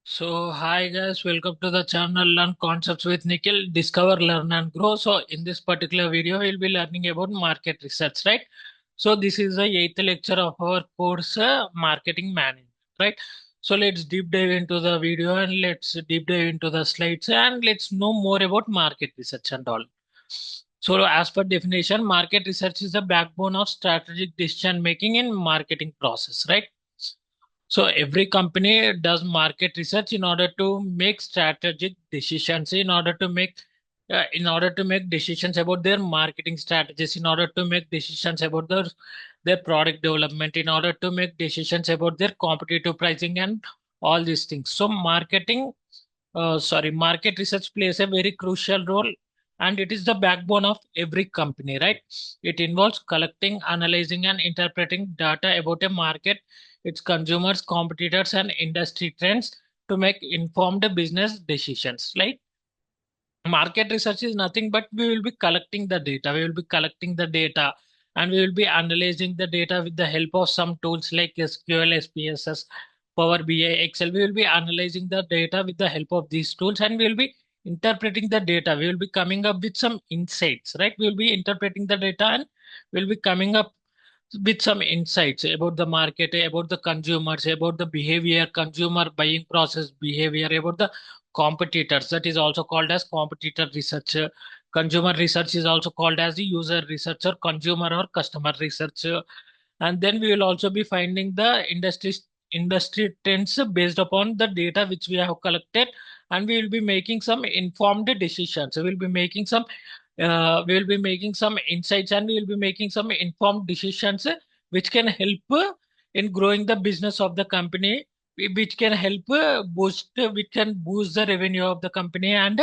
Hi guys, welcome to the channel Learn Concepts with Nikhil. Discover, learn and grow. So in this particular video, we'll be learning about market research, right? So this is the eighth lecture of our course, Marketing Management, right? So let's deep dive into the video and let's deep dive into the slides and let's know more about market research and all. So as per definition, market research is the backbone of strategic decision making in marketing process, right? So every company does market research in order to make strategic decisions, in order to make decisions about their marketing strategies, in order to make decisions about their product development, in order to make decisions about their competitive pricing and all these things. So market research plays a very crucial role and it is the backbone of every company, right? It involves collecting, analyzing, and interpreting data about a market, its consumers, competitors, and industry trends to make informed business decisions. Like market research is nothing but we will be collecting the data. We will be collecting the data and we will be analyzing the data with the help of some tools like SQL, SPSS, Power BI, Excel. We will be analyzing the data with the help of these tools and we will be interpreting the data. We will be coming up with some insights, right? We will be interpreting the data and we'll be coming up with some insights about the market, about the consumers, about the behavior, consumer buying process behavior, about the competitors. That is also called as competitor research. Consumer research is also called as the user research or consumer or customer research. And then we will also be finding the industry trends based upon the data which we have collected, and we will be making some informed decisions. We will be making some insights and we will be making some informed decisions which can help in growing the business of the company, which can help which can boost the revenue of the company and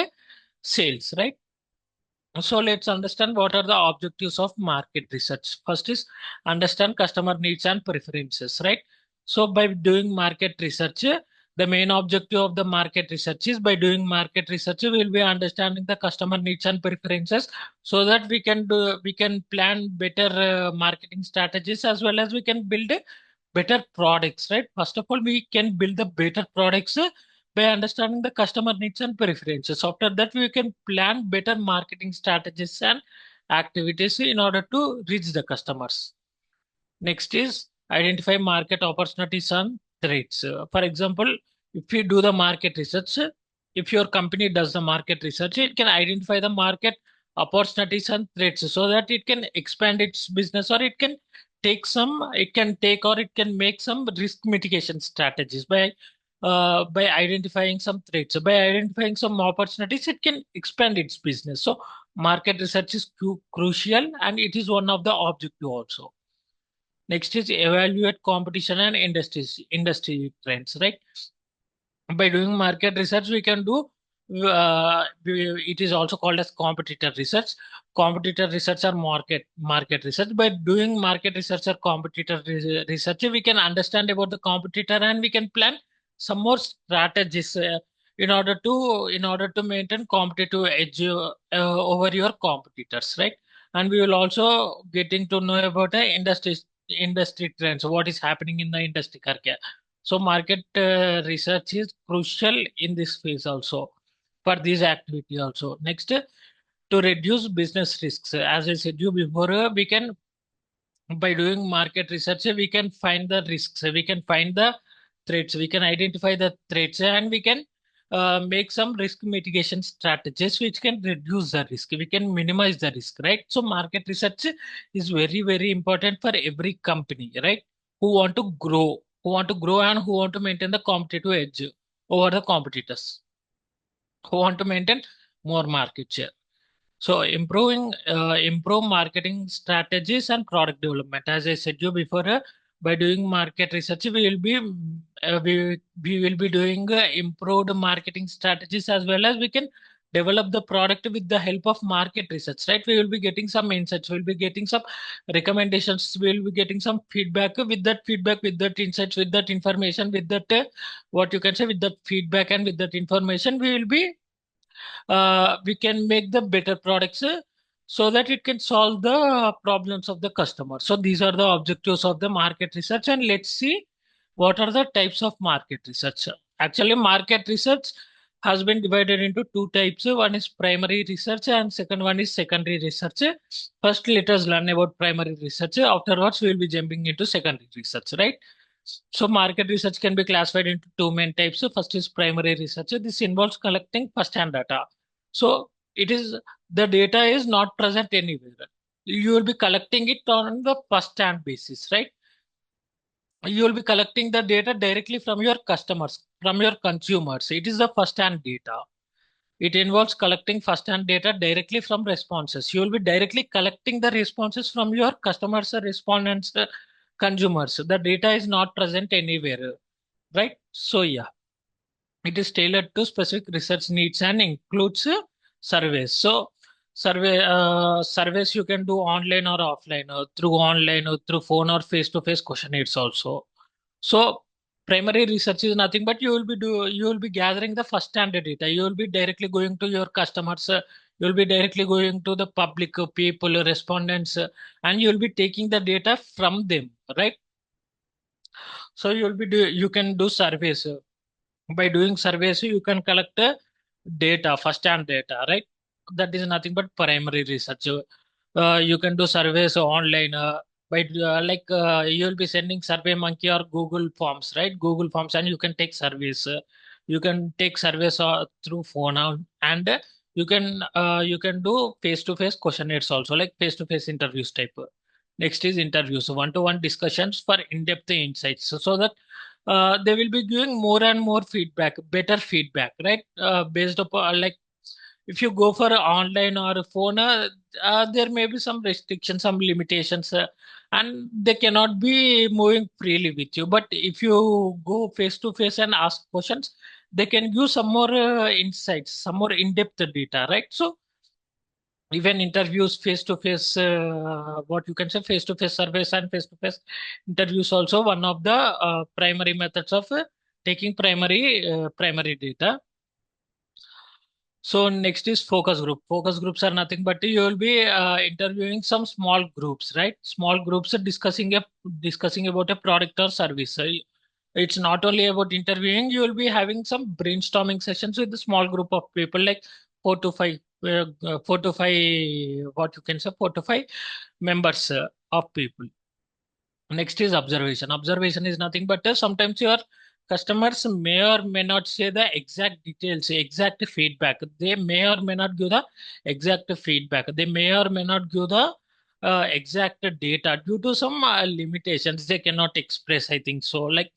sales, right? So let's understand what are the objectives of market research. First is understand customer needs and preferences, right? So by doing market research, the main objective of the market research is by doing market research, we will be understanding the customer needs and preferences so that we can plan better marketing strategies as well as we can build better products, right? First of all, we can build the better products by understanding the customer needs and preferences. After that, we can plan better marketing strategies and activities in order to reach the customers. Next is identify market opportunities and threats. For example, if you do the market research, if your company does the market research, it can identify the market opportunities and threats so that it can expand its business or it can take or it can make some risk mitigation strategies by identifying some threats. So by identifying some opportunities, it can expand its business. So market research is crucial and it is one of the objective also. Next is evaluate competition and industry trends, right? By doing market research, we can do it is also called as competitor research. Competitor research or market research. By doing market research or research, we can understand about the competitor and we can plan some more strategies in order to maintain competitive edge over your competitors, right? And we will also getting to know about the industry trends, what is happening in the industry. So market research is crucial in this phase also for this activity also. Next, to reduce business risks. As I said you before, we can by doing market research, we can find the risks, we can find the threats, we can identify the threats, and we can make some risk mitigation strategies which can reduce the risk. We can minimize the risk, right? So market research is very, very important for every company, right? Who want to grow, and who want to maintain the competitive edge over the competitors, who want to maintain more market share. So improve marketing strategies and product development. As I said you before, by doing market research, we will be doing improved marketing strategies as well as we can develop the product with the help of market research. Right? We will be getting some insights. We'll be getting some recommendations. We'll be getting some feedback. With that insights, with that information, with that what you can say, with that feedback and with that information, we can make the better products so that it can solve the problems of the customer. So these are the objectives of the market research, and let's see what are the types of market research. Actually, market research has been divided into two types. One is primary research and second one is secondary research. First, let us learn about primary research. Afterwards, we will be jumping into secondary research, right? So market research can be classified into two main types. First is primary research. This involves collecting first-hand data. So it is the data is not present anywhere. You will be collecting it on the first-hand basis, right? You will be collecting the data directly from your customers, from your consumers. It is the first-hand data. It involves collecting first-hand data directly from responses. You will be directly collecting the responses from your customers, respondents, consumers. The data is not present anywhere, right? So yeah, it is tailored to specific research needs and includes surveys. So surveys you can do online or offline, or through online or through phone or face-to-face questionnaires also. So primary research is nothing but you will be gathering the first hand data. You will be directly going to your customers. You will be directly going to the public people, respondents, and you will be taking the data from them, right? So you can do surveys. By doing surveys, you can collect data, first hand data, right? That is nothing but primary research. You can do surveys online by you'll be sending survey monkey or Google forms, right? Google forms, and you can take surveys. You can take surveys through phone and you can do face to face questionnaires also, like face to face interviews type. Next is interviews, one to one discussions for in depth insights, so that they will be giving more and more feedback, better feedback, right? Based upon like if you go for a online or a phone, there may be some restrictions, some limitations, and they cannot be moving freely with you. But if you go face to face and ask questions, they can give some more insights, some more in-depth data, right? So even interviews face to face, what you can say, face to face surveys and face to face interviews also one of the primary methods of taking primary data. So next is focus group. Focus groups are nothing but you will be interviewing some small groups, right? Small groups are discussing about a product or service. So it's not only about interviewing. You will be having some brainstorming sessions with a small group of people, like four to five, four to five. What you can say, four to five members of people. Next is observation. Observation is nothing but sometimes your customers may or may not say the exact details, exact feedback. They may or may not give the exact feedback. They may or may not give the exact data due to some limitations. They cannot express, I think so. Like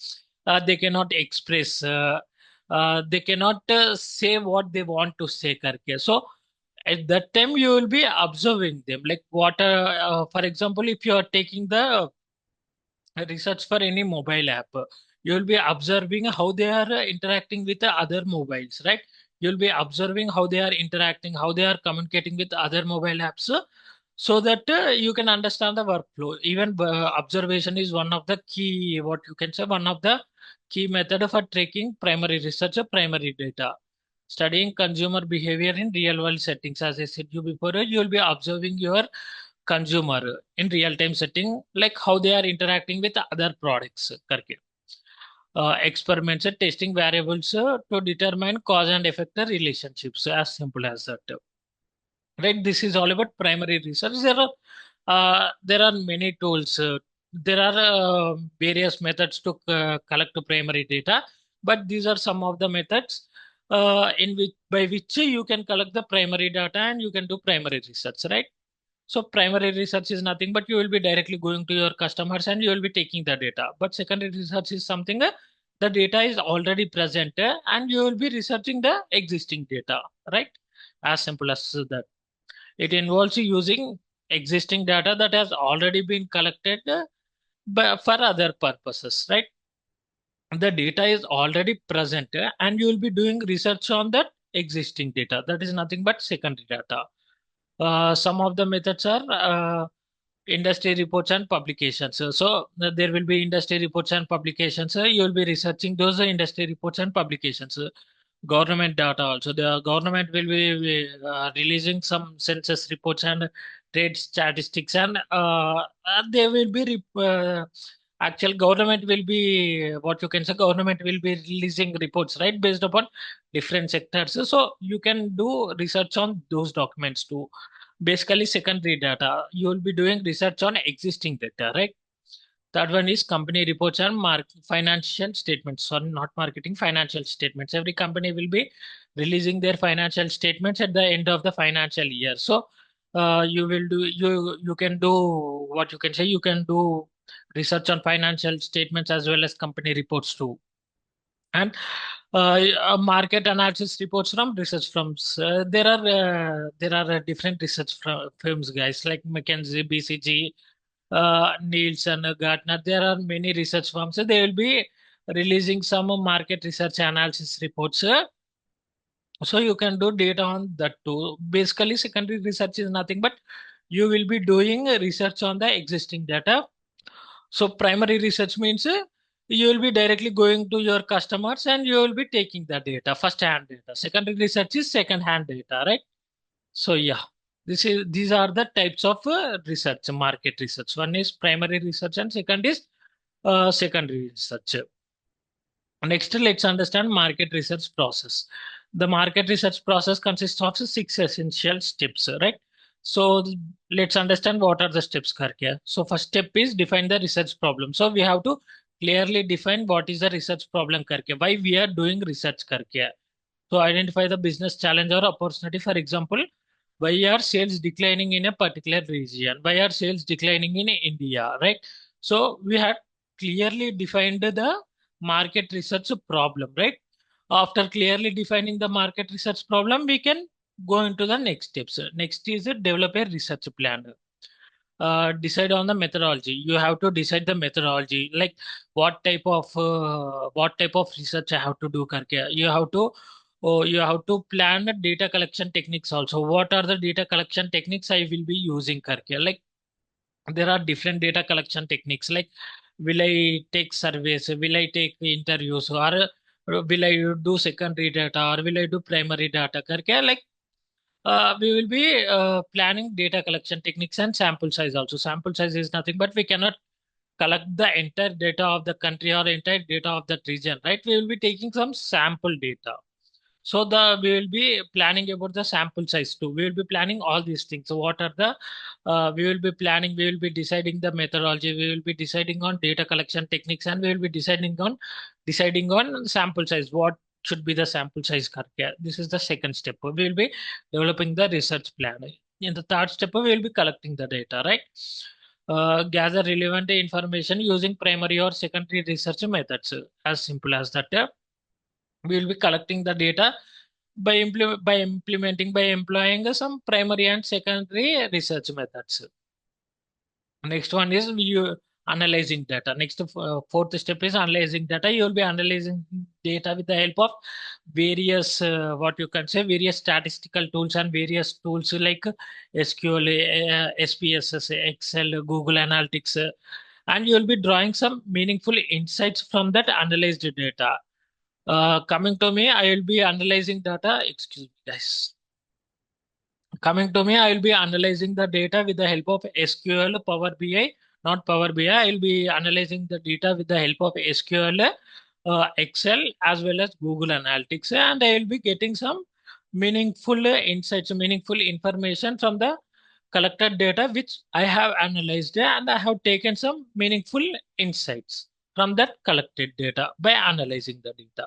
they cannot express, they cannot say what they want to say. Karke. So at that time, you will be observing them. Like for example, if you are taking the research for any mobile app, you will be observing how they are interacting with the other mobiles, right? You'll be observing how they are interacting, how they are communicating with other mobile apps, so that you can understand the workflow. Even observation is one of the key, what you can say, one of the key method for tracking primary research or primary data. Studying consumer behavior in real world settings, as I said you before, you will be observing your consumer in real time setting, like how they are interacting with other products. Karke. Experiments and testing variables to determine cause and effect relationships, as simple as that, right? This is all about primary research. There are many tools, there are various methods to collect primary data, but these are some of the methods in which by which you can collect the primary data and you can do primary research, right? So primary research is nothing but you will be directly going to your customers and you will be taking the data. But secondary research is something the data is already present and you will be researching the existing data, right? As simple as that. It involves using existing data that has already been collected for other purposes, right? The data is already present and you will be doing research on that existing data. That is nothing but secondary data. Some of the methods are industry reports and publications. So there will be industry reports and publications. You will be researching those industry reports and publications. Government data also. The government will be releasing some census reports and trade statistics, and they will be Actual government will be, what you can say, government will be releasing reports, right, based upon different sectors. So you can do research on those documents too. Basically, secondary data, you will be doing research on existing data, right? Third one is company reports and financial statements. Sorry, not marketing, financial statements. Every company will be releasing their financial statements at the end of the financial year. So you can do, what you can say, you can do research on financial statements as well as company reports too. And market analysis reports from research firms. There are different research firms, guys, like McKinsey, BCG, Nielsen, Gartner. There are many research firms. So they will be releasing some market research analysis reports. So you can do data on that too. Basically, secondary research is nothing but you will be doing research on the existing data. So primary research means you will be directly going to your customers and you will be taking the data, first hand data. Secondary research is second hand data, right? So yeah, these are the types of research, market research. One is primary research and second is secondary research. Next, let's understand market research process. The market research process consists of six essential steps, right? So let's understand what are the steps karke. So first step is define the research problem. So we have to clearly define what is the research problem karke. Why we are doing research karke. So identify the business challenge or opportunity. For example, why are sales declining in a particular region? Why are sales declining in India, right? So we had clearly defined the market research problem, right? After clearly defining the market research problem, we can go into the next steps. Next is develop a research plan. Decide on the methodology. You have to decide the methodology, like what type of research I have to do karke. You have to plan the data collection techniques also. What are the data collection techniques I will be using karke? Like there are different data collection techniques, like will I take surveys, will I take interviews, or will I do secondary data, or will I do primary data karke? Like we will be planning data collection techniques and sample size also. Sample size is nothing but we cannot collect the entire data of the country or entire data of that region, right? We will be taking some sample data. So we will be planning about the sample size too. We will be planning all these things. So what are the we will be planning, we will be deciding the methodology, we will be deciding on data collection techniques, and we will be deciding on sample size. What should be the sample size karke. This is the second step. We will be developing the research plan. In the third step, we will be collecting the data, right? Gather relevant information using primary or secondary research methods. As simple as that. We will be collecting the data by employing some primary and secondary research methods. Next one is you analyzing data. Next, fourth step is analyzing data. You will be analyzing data with the help of various, what you can say, various statistical tools and various tools like SQL, SPSS, Excel, Google Analytics, and you will be drawing some meaningful insights from that analyzed data. Coming to me, I will be analyzing data. Excuse me, guys. Coming to me, I will be analyzing the data with the help of SQL, Power BI, not Power BI. I will be analyzing the data with the help of SQL, Excel, as well as Google Analytics, and I will be getting some meaningful insights, meaningful information from the collected data which I have analyzed, and I have taken some meaningful insights from that collected data by analyzing the data.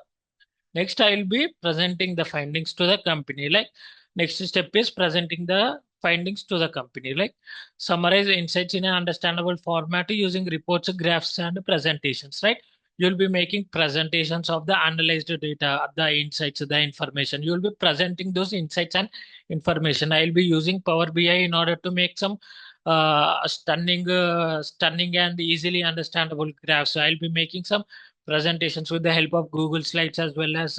Next, I will be presenting the findings to the company. Like next step is presenting the findings to the company. Like summarize insights in an understandable format using reports, graphs, and presentations. Right? You'll be making presentations of the analyzed data, the insights, the information. You'll be presenting those insights and information. I'll be using Power BI in order to make some stunning and easily understandable graphs. So I'll be making some presentations with the help of Google Slides as well as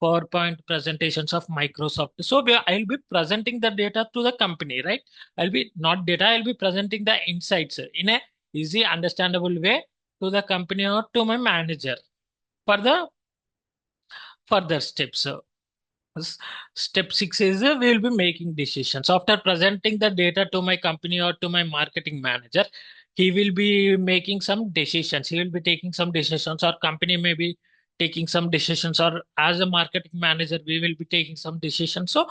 PowerPoint presentations of Microsoft. So I'll be presenting the data to the company, right? I'll be not data, I'll be presenting the insights in a easy, understandable way to the company or to my manager for the further steps. Step six is we will be making decisions. After presenting the data to my company or to my marketing manager, he will be making some decisions. He will be taking some decisions, or company may be taking some decisions, or as a marketing manager, we will be taking some decisions. So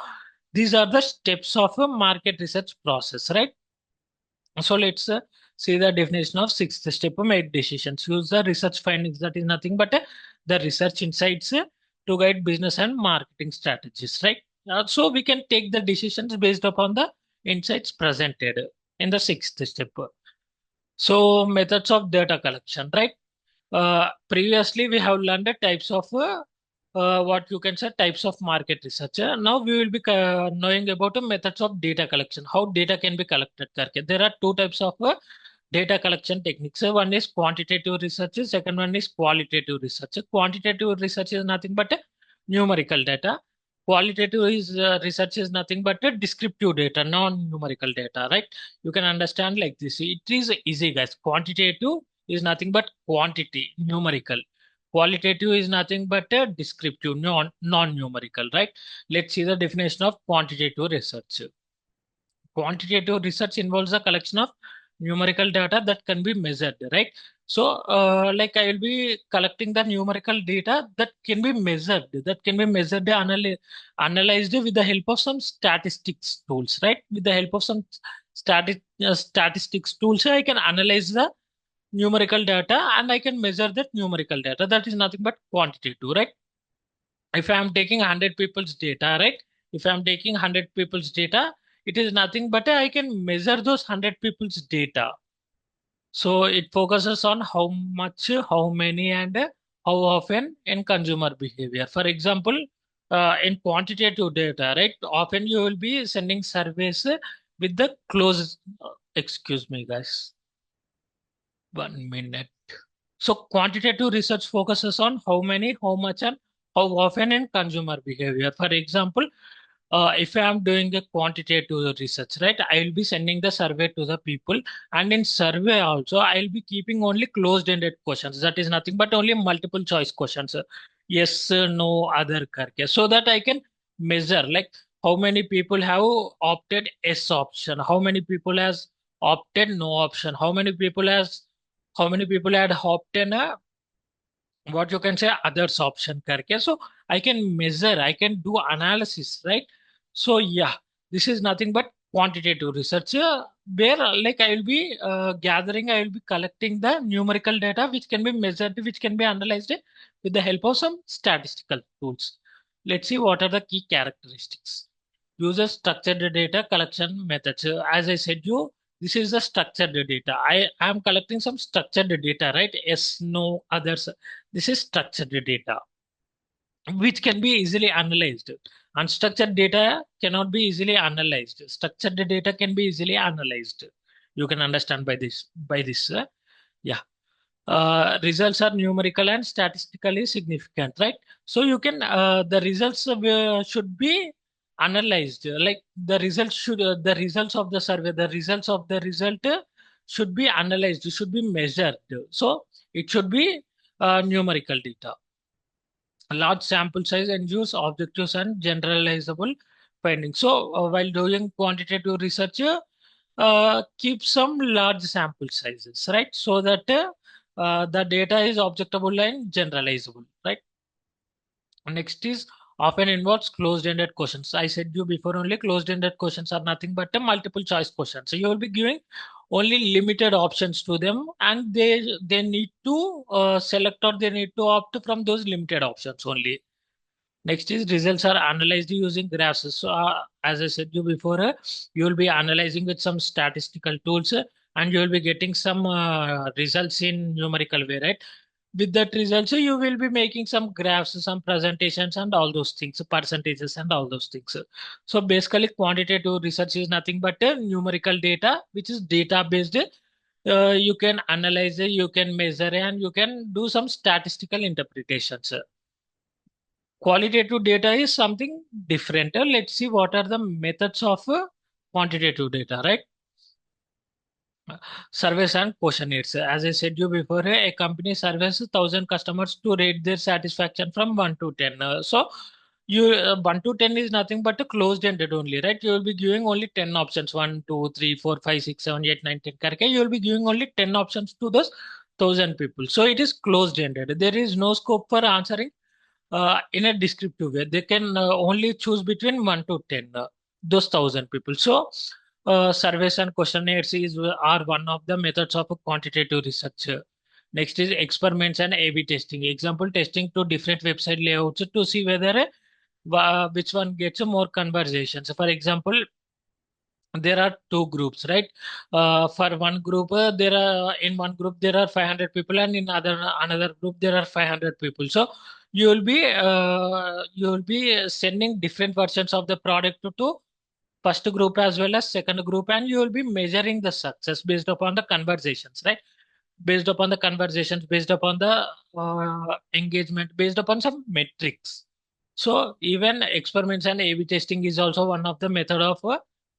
these are the steps of a market research process, right? So let's see the definition of sixth step, make decisions. Use the research findings, that is nothing but the research insights to guide business and marketing strategies, right? So we can take the decisions based upon the insights presented in the sixth step. So methods of data collection, right? Previously, we have learned the types of what you can say types of market research. Now we will be knowing about the methods of data collection, how data can be collected. करके. There are two types of data collection techniques. One is quantitative research, second one is qualitative research. Quantitative research is nothing but numerical data. Qualitative is research is nothing but descriptive data, non-numerical data, right? You can understand like this. It is easy, guys. Quantitative is nothing but quantity, numerical. Qualitative is nothing but a descriptive, non-numerical, right? Let's see the definition of quantitative research. Quantitative research involves the collection of numerical data that can be measured, right? So, like I will be collecting the numerical data that can be measured, analyzed with the help of some statistics tools, right? With the help of some statistics tools, I can analyze the numerical data and I can measure that numerical data. That is nothing but quantitative, right? If I am taking 100 people's data, right? If I am taking 100 people's data, it is nothing but I can measure those 100 people's data. So it focuses on how much, how many, and how often in consumer behavior. For example, in quantitative data, right? Often you will be sending surveys with the close, excuse me, guys, 1 minute. So quantitative research focuses on how many, how much, and how often in consumer behavior. For example, if I am doing a quantitative research, right, I will be sending the survey to the people, and in survey also, I will be keeping only closed-ended questions. That is nothing but only multiple choice questions. Yes, no, other karke, so that I can measure like how many people have opted yes option, how many people has opted no option, how many people had opted what you can say others option karke. So I can measure, I can do analysis, right? So yeah, this is nothing but quantitative research, where like I will be gathering, I will be collecting the numerical data which can be measured, which can be analyzed with the help of some statistical tools. Let's see what are the key characteristics. Uses structured data collection methods. As I said you, this is the structured data. I am collecting some structured data, right? Yes, no, others. This is structured data, which can be easily analyzed. Unstructured data cannot be easily analyzed. Structured data can be easily analyzed. You can understand by this. Yeah. Results are numerical and statistically significant, right? So you can the results should be analyzed. Like the results of the survey, the results of the result should be analyzed. Should be measured. So it should be numerical data. A large sample size and use objectives and generalizable findings. So while doing quantitative research, keep some large sample sizes, right? So that the data is objectable and generalizable, right? Next is often involves closed-ended questions. I said you before, only closed-ended questions are nothing but a multiple choice question. So you will be giving only limited options to them, and they need to select, or they need to opt from those limited options only. Next is results are analyzed using graphs. So, as I said you before, you will be analyzing with some statistical tools, and you will be getting some results in numerical way, right? With that results, you will be making some graphs, some presentations, and all those things, percentages, and all those things. So basically, quantitative research is nothing but numerical data, which is data based. You can analyze, you can measure, and you can do some statistical interpretations. Qualitative data is something different. Let's see what are the methods of quantitative data, right? Surveys and questionnaires. As I said you before, a company surveys 1,000 customers to rate their satisfaction from 1 to 10. So You 1 to 10 is nothing but a closed ended only, right? You will be giving only 10 options, 1 2 3 4 5 6 7 8 9 10 karke. You will be giving only 10 options to those 1,000 people. So it is closed ended. There is no scope for answering in a descriptive way. They can only choose between 1 to 10, those 1,000 people. So surveys and questionnaires are one of the methods of a quantitative research. Next is experiments and A/B testing. Example, testing to different website layouts to see whether which one gets more conversations. For example, there are two groups, right? For one group, there are in one group there are 500 people, and in another group there are 500 people. So you will be sending different versions of the product to first group as well as second group, and you will be measuring the success based upon the conversations, right? Based upon the conversations, based upon the engagement, based upon some metrics. So even experiments and A/B testing is also one of the method of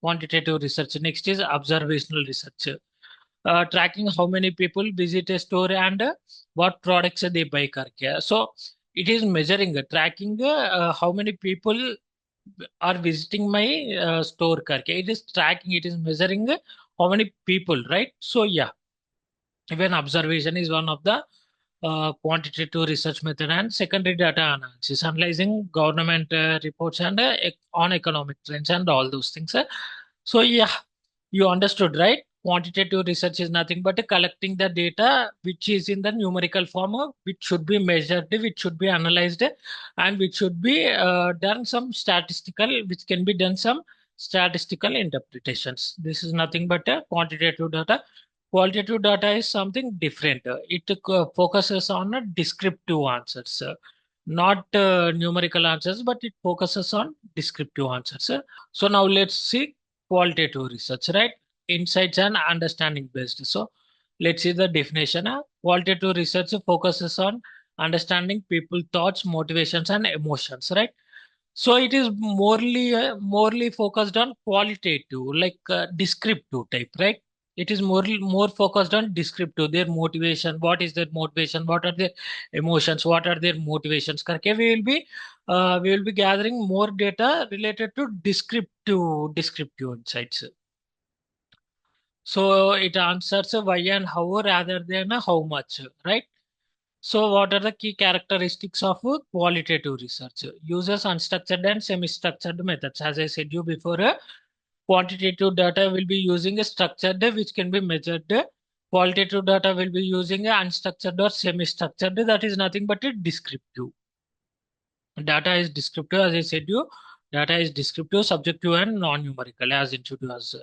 quantitative research. Next is observational research, tracking how many people visit a store and what products they buy करके. So it is measuring, tracking how many people are visiting my store करके. It is tracking, it is measuring how many people, right? So yeah, even observation is one of the quantitative research method. And secondary data analysis, analyzing government reports and on economic trends and all those things. So yeah, you understood, right? Quantitative research is nothing but collecting the data which is in the numerical form, which should be measured, which should be analyzed, and which should be done some statistical, which can be done some statistical interpretations. This is nothing but quantitative data. Qualitative data is something different. It focuses on descriptive answers, not numerical answers, but it focuses on descriptive answers. So now let's see qualitative research, right? Insights and understanding based. So let's see the definition. Qualitative research focuses on understanding people thoughts, motivations, and emotions, right? So it is morely focused on qualitative, like descriptive type, right? It is more focused on descriptive, their motivation, what is their motivation, what are their emotions, what are their motivations. करके we will be gathering more data related to descriptive insights. So it answers why and how rather than how much, right? So what are the key characteristics of qualitative research? Uses unstructured and semi-structured methods. As I said you before, quantitative data will be using a structured which can be measured. Qualitative data will be using a unstructured or semi-structured, that is nothing but a descriptive. Data is descriptive, as I said you. Data is descriptive, subjective, and non-numerical, as intuitive as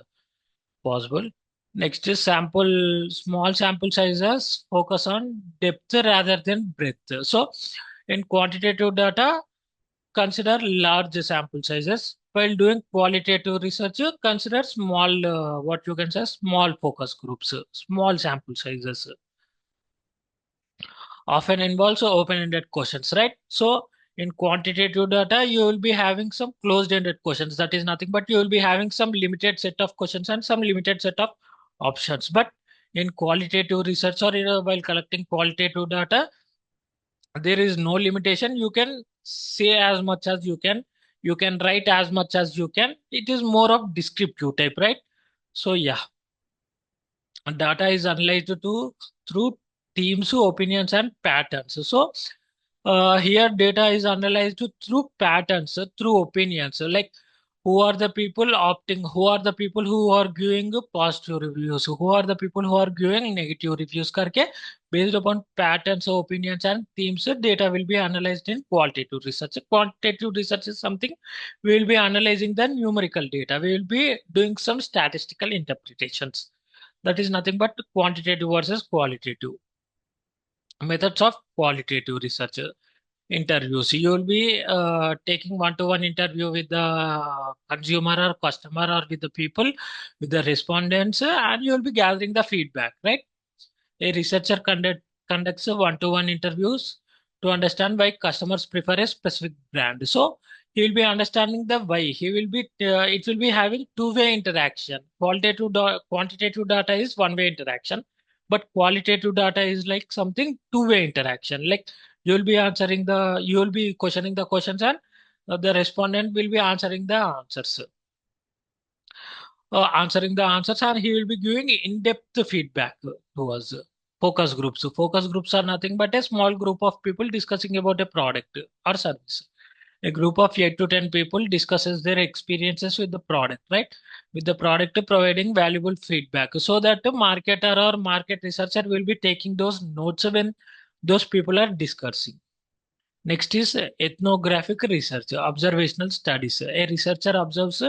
possible. Next is small sample sizes focus on depth rather than breadth. So in quantitative data, consider large sample sizes. While doing qualitative research, consider small, what you can say, small focus groups, small sample sizes. Often involves open-ended questions, right? So in quantitative data, you will be having some closed-ended questions. That is nothing but you will be having some limited set of questions and some limited set of options. But in qualitative research or while collecting qualitative data, there is no limitation. You can say as much as you can. You can write as much as you can. It is more of descriptive type, right? So yeah, data is analyzed to through themes, opinions, and patterns. So here data is analyzed through patterns, through opinions. So, like who are the people opting, who are the people who are giving positive reviews, who are the people who are giving negative reviews करके based upon patterns, opinions, and themes, data will be analyzed in qualitative research. Quantitative research is something we will be analyzing the numerical data. We will be doing some statistical interpretations. That is nothing but quantitative versus qualitative. Methods of qualitative research. Interviews. You will be taking one-to-one interview with the consumer or customer or with the people, with the respondents, and you will be gathering the feedback, right? A researcher conducts one-to-one interviews to understand why customers prefer a specific brand. So he will be understanding the why. It will be having two-way interaction. Quantitative data is one-way interaction, but qualitative data is like something two-way interaction. Like you will be questioning the questions, and The respondent will be answering the answers, and he will be giving in-depth feedback to us. Focus groups. So focus groups are nothing but a small group of people discussing about a product or service. A group of 8 to 10 people discusses their experiences with the product, right? With the product providing valuable feedback so that the marketer or market researcher will be taking those notes when those people are discussing. Next is ethnographic research, observational studies. A researcher observes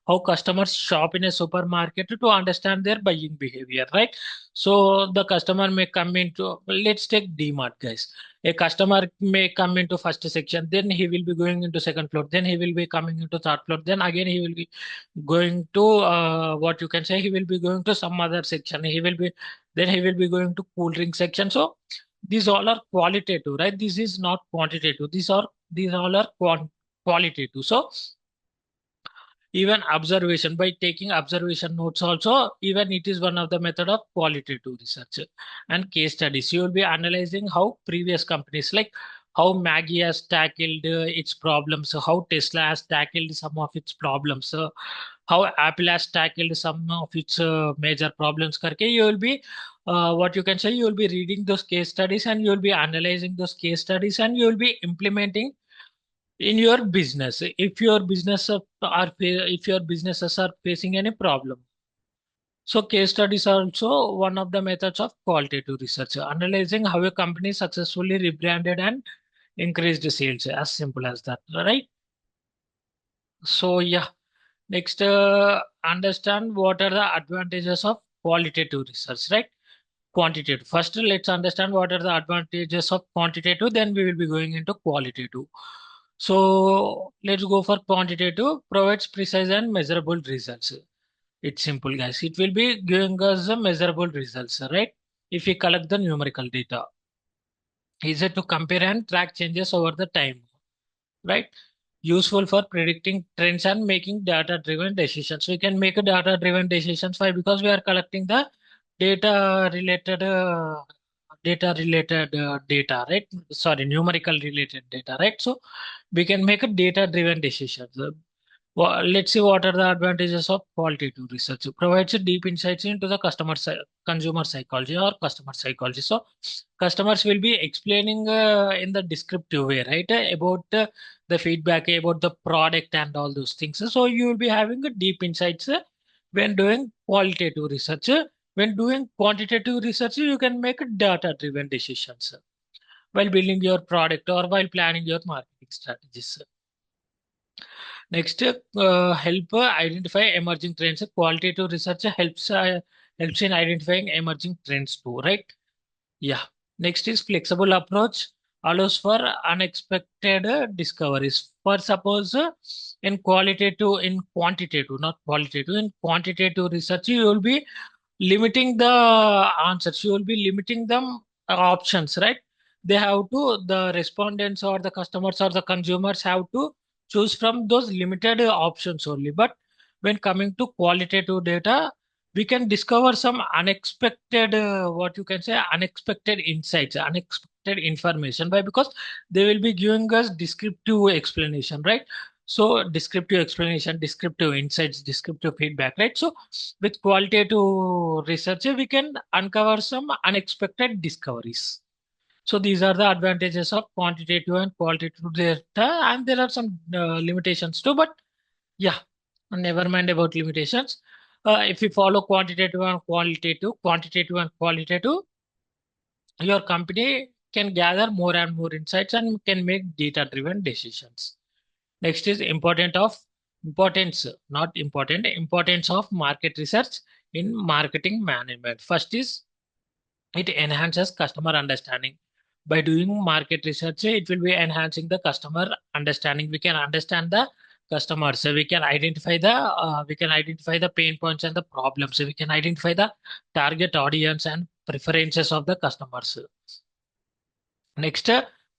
how customers shop in a supermarket to understand their buying behavior, right? So the customer may come into, let's take DMart, guys. A customer may come into first section, then he will be going into second floor, then he will be coming into third floor, then again he will be going to what you can say, he will be going to some other section. Then he will be going to cool drink section. So these all are qualitative, right? This is not quantitative. These all are qualitative. So even observation, by taking observation notes also, even it is one of the method of qualitative research. And case studies, you will be analyzing how previous companies, like how Maggie has tackled its problems, how Tesla has tackled some of its problems, how Apple has tackled some of its major problems. Karke, you will be what you can say, you will be reading those case studies and you will be analyzing those case studies and you will be implementing in your business. If your if your businesses are facing any problem. So case studies are also one of the methods of qualitative research, analyzing how a company successfully rebranded and increased sales. As simple as that, right? So yeah, next, understand what are the advantages of qualitative research, right? Quantitative. First, let's understand what are the advantages of quantitative, then we will be going into qualitative. So let's go for quantitative, provides precise and measurable results. It's simple, guys. It will be giving us the measurable results, right? If we collect the numerical data. Easy to compare and track changes over the time, right? Useful for predicting trends and making data-driven decisions. We can make a data-driven decisions. Why? Because we are collecting the data-related data, right? Sorry, numerical related data, right? So we can make a data-driven decisions. Let's see what are the advantages of qualitative research. It provides a deep insights into the consumer psychology or customer psychology. So customers will be explaining in the descriptive way, right? About the feedback about the product and all those things. So you will be having a deep insights when doing qualitative research. When doing quantitative research, you can make data-driven decisions while building your product or while planning your marketing strategies. Next, help identify emerging trends. Qualitative research helps in identifying emerging trends too, right? Yeah. Next is flexible approach, allows for unexpected discoveries. For suppose in quantitative, not qualitative, in quantitative research, you will be limiting the answers. You will be limiting them options, right? They have to, the respondents or the customers or the consumers have to choose from those limited options only. But when coming to qualitative data, we can discover some unexpected, what you can say, unexpected insights, unexpected information. Why? Because they will be giving us descriptive explanation, right? So descriptive explanation, descriptive insights, descriptive feedback, right? So with qualitative research, we can uncover some unexpected discoveries. So these are the advantages of quantitative and qualitative data, and there are some limitations too. But yeah, never mind about limitations. If you follow quantitative and qualitative, your company can gather more and more insights and can make data-driven decisions. Next is importance of market research in marketing management. First is it enhances customer understanding. By doing market research, it will be enhancing the customer understanding. We can understand the customers. We can identify the pain points and the problems. We can identify the target audience and preferences of the customers. Next,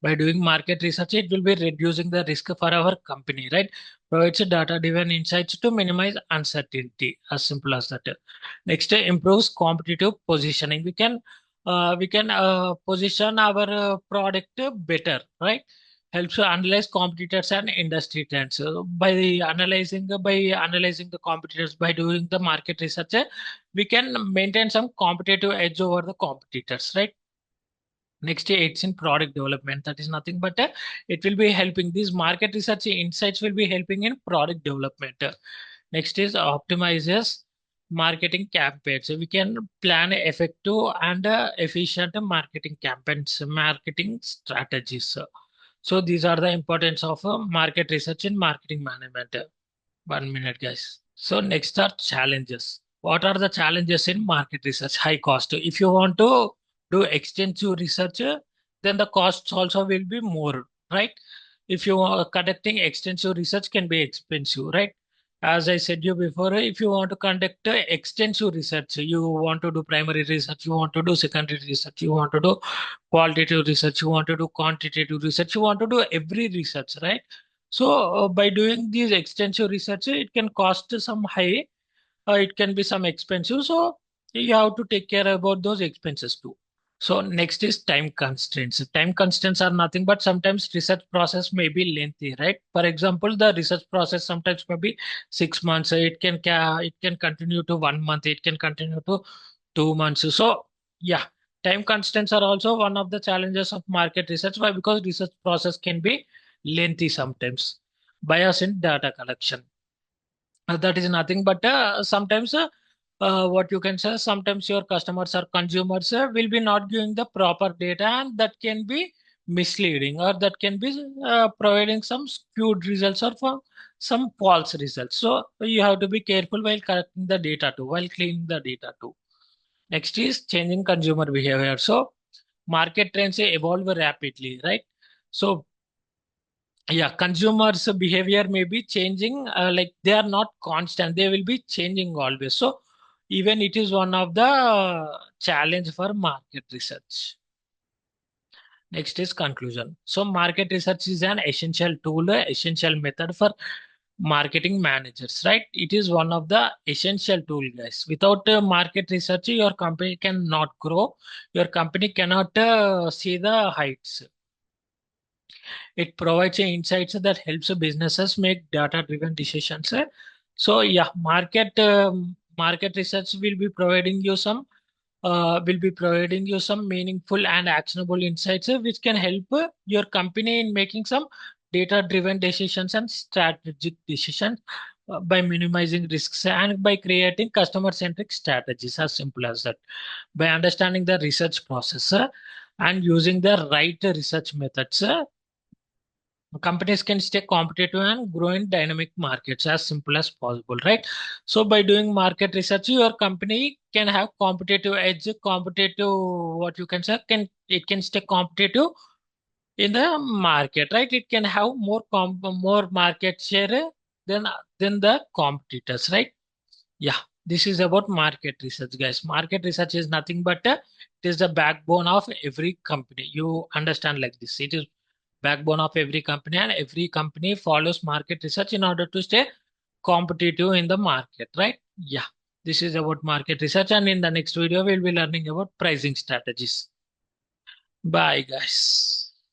by doing market research, it will be reducing the risk for our company, right? Provides data-driven insights to minimize uncertainty, as simple as that. Next, improves competitive positioning. We can position our product better, right? helps to analyze competitors and industry trends. So by analyzing the competitors, by doing the market research, we can maintain some competitive edge over the competitors, right? Next year, it's in product development. That is nothing but it will be helping. These market research insights will be helping in product development. Next is optimizes marketing campaigns. So we can plan effective and efficient marketing campaigns, marketing strategies. So these are the importance of market research in marketing management. 1 minute, guys. So next are challenges. What are the challenges in market research? High cost. If you want to do extensive research, then the costs also will be more, right? If you are conducting extensive research can be expensive, right? As I said you before, if you want to conduct extensive research, you want to do primary research, you want to do secondary research, you want to do qualitative research, you want to do quantitative research, you want to do every research, right? So by doing these extensive research, it can cost some high, it can be some expensive. So you have to take care about those expenses too. So next is time constraints. Time constraints are nothing but sometimes research process may be lengthy, right? For example, the research process sometimes may be 6 months. It can continue to 1 month. It can continue to 2 months. So yeah, time constraints are also one of the challenges of market research. Why? Because research process can be lengthy sometimes. Bias in data collection. That is nothing but sometimes what you can say, sometimes your customers or consumers will be not giving the proper data, and that can be misleading, or that can be providing some skewed results or for some false results. So you have to be careful while collecting the data too, while cleaning the data too. Next is changing consumer behavior. So market trends evolve rapidly, right? So yeah, consumers behavior may be changing, like they are not constant, they will be changing always. So even it is one of the challenge for market research. Next is conclusion. So market research is an essential tool, essential method for marketing managers, right? It is one of the essential tool, guys. Without market research, your company cannot grow, your company cannot see the heights. It provides insights that helps businesses make data-driven decisions. So yeah, market research will be providing you some meaningful and actionable insights, which can help your company in making some data-driven decisions and strategic decisions by minimizing risks and by creating customer-centric strategies. As simple as that. By understanding the research process and using the right research methods, companies can stay competitive and grow in dynamic markets as simple as possible, right? So by doing market research, your company can have competitive edge, competitive, what you can say, it can stay competitive in the market, right? It can have more market share than the competitors, right? Yeah, this is about market research, guys. Market research is nothing but it is the backbone of every company. You understand like this. It is backbone of every company, and every company follows market research in order to stay competitive in the market, right? Yeah, this is about market research, and in the next video, we'll be learning about pricing strategies. Bye, guys.